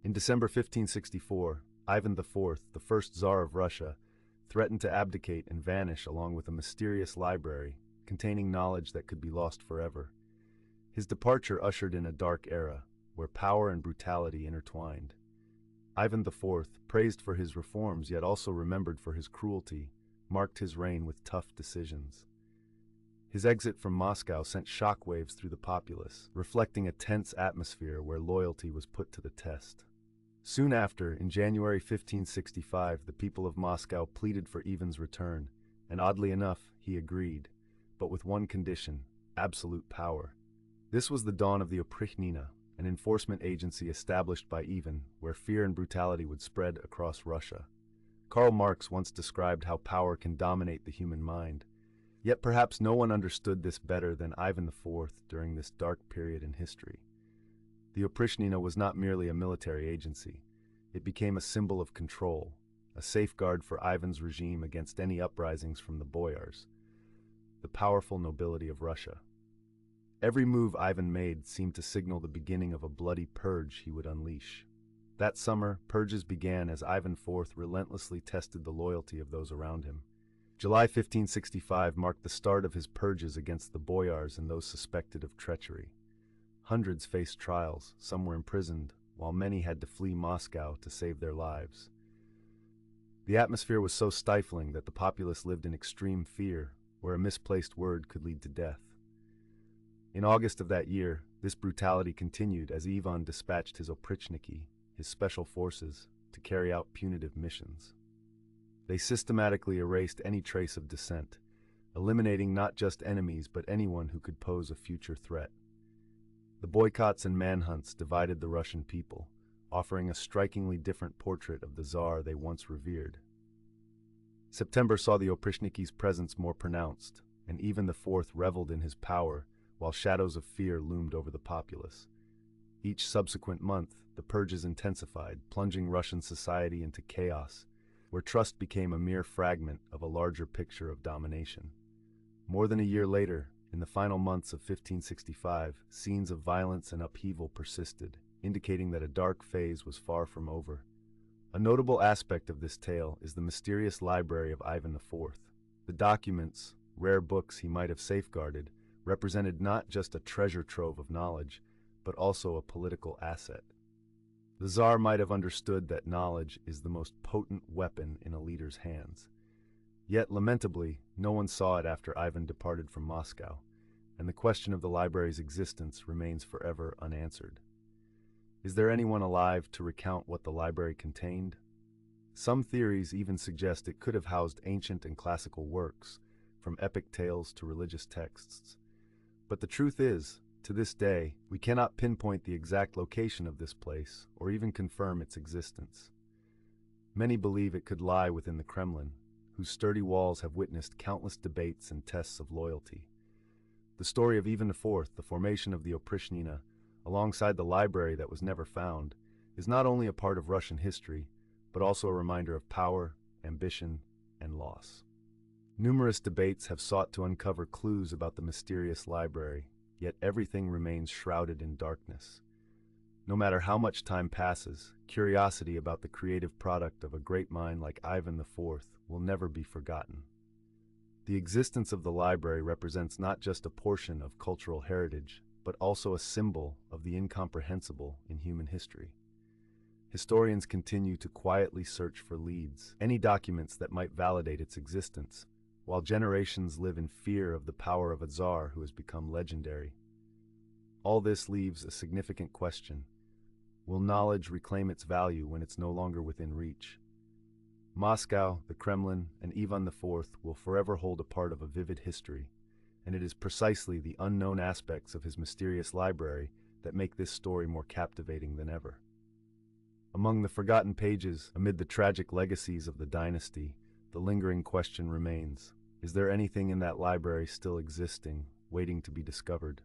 In December 1564, Ivan IV, the first Tsar of Russia, threatened to abdicate and vanish along with a mysterious library containing knowledge that could be lost forever. His departure ushered in a dark era, where power and brutality intertwined. Ivan IV, praised for his reforms yet also remembered for his cruelty, marked his reign with tough decisions. His exit from Moscow sent shockwaves through the populace, reflecting a tense atmosphere where loyalty was put to the test. Soon after, in January 1565, the people of Moscow pleaded for Ivan's return, and oddly enough, he agreed, but with one condition: absolute power. This was the dawn of the Oprichnina, an enforcement agency established by Ivan, where fear and brutality would spread across Russia. Karl Marx once described how power can dominate the human mind. Yet perhaps no one understood this better than Ivan IV during this dark period in history. The Oprichnina was not merely a military agency. It became a symbol of control, a safeguard for Ivan's regime against any uprisings from the boyars, the powerful nobility of Russia. Every move Ivan made seemed to signal the beginning of a bloody purge he would unleash. That summer, purges began as Ivan IV relentlessly tested the loyalty of those around him. July 1565 marked the start of his purges against the boyars and those suspected of treachery. Hundreds faced trials, some were imprisoned, while many had to flee Moscow to save their lives. The atmosphere was so stifling that the populace lived in extreme fear, where a misplaced word could lead to death. In August of that year, this brutality continued as Ivan dispatched his Oprichniki, his special forces, to carry out punitive missions. They systematically erased any trace of dissent, eliminating not just enemies but anyone who could pose a future threat. The boycotts and manhunts divided the Russian people, offering a strikingly different portrait of the Tsar they once revered. September saw the Oprichniki's presence more pronounced, and Ivan IV reveled in his power, while shadows of fear loomed over the populace. Each subsequent month, the purges intensified, plunging Russian society into chaos, where trust became a mere fragment of a larger picture of domination. More than a year later, in the final months of 1565, scenes of violence and upheaval persisted, indicating that a dark phase was far from over. A notable aspect of this tale is the mysterious library of Ivan IV. The documents, rare books he might have safeguarded, represented not just a treasure trove of knowledge, but also a political asset. The Tsar might have understood that knowledge is the most potent weapon in a leader's hands. Yet, lamentably, no one saw it after Ivan departed from Moscow, and the question of the library's existence remains forever unanswered. Is there anyone alive to recount what the library contained? Some theories even suggest it could have housed ancient and classical works, from epic tales to religious texts. But the truth is, to this day, we cannot pinpoint the exact location of this place or even confirm its existence. Many believe it could lie within the Kremlin, whose sturdy walls have witnessed countless debates and tests of loyalty. The story of Ivan IV, the formation of the Oprichnina, alongside the library that was never found, is not only a part of Russian history, but also a reminder of power, ambition, and loss. Numerous debates have sought to uncover clues about the mysterious library, yet everything remains shrouded in darkness. No matter how much time passes, curiosity about the creative product of a great mind like Ivan IV will never be forgotten. The existence of the library represents not just a portion of cultural heritage, but also a symbol of the incomprehensible in human history. Historians continue to quietly search for leads, any documents that might validate its existence, while generations live in fear of the power of a Tsar who has become legendary. All this leaves a significant question. Will knowledge reclaim its value when it's no longer within reach? Moscow, the Kremlin, and Ivan IV will forever hold a part of a vivid history, and it is precisely the unknown aspects of his mysterious library that make this story more captivating than ever. Among the forgotten pages, amid the tragic legacies of the dynasty, the lingering question remains: is there anything in that library still existing, waiting to be discovered?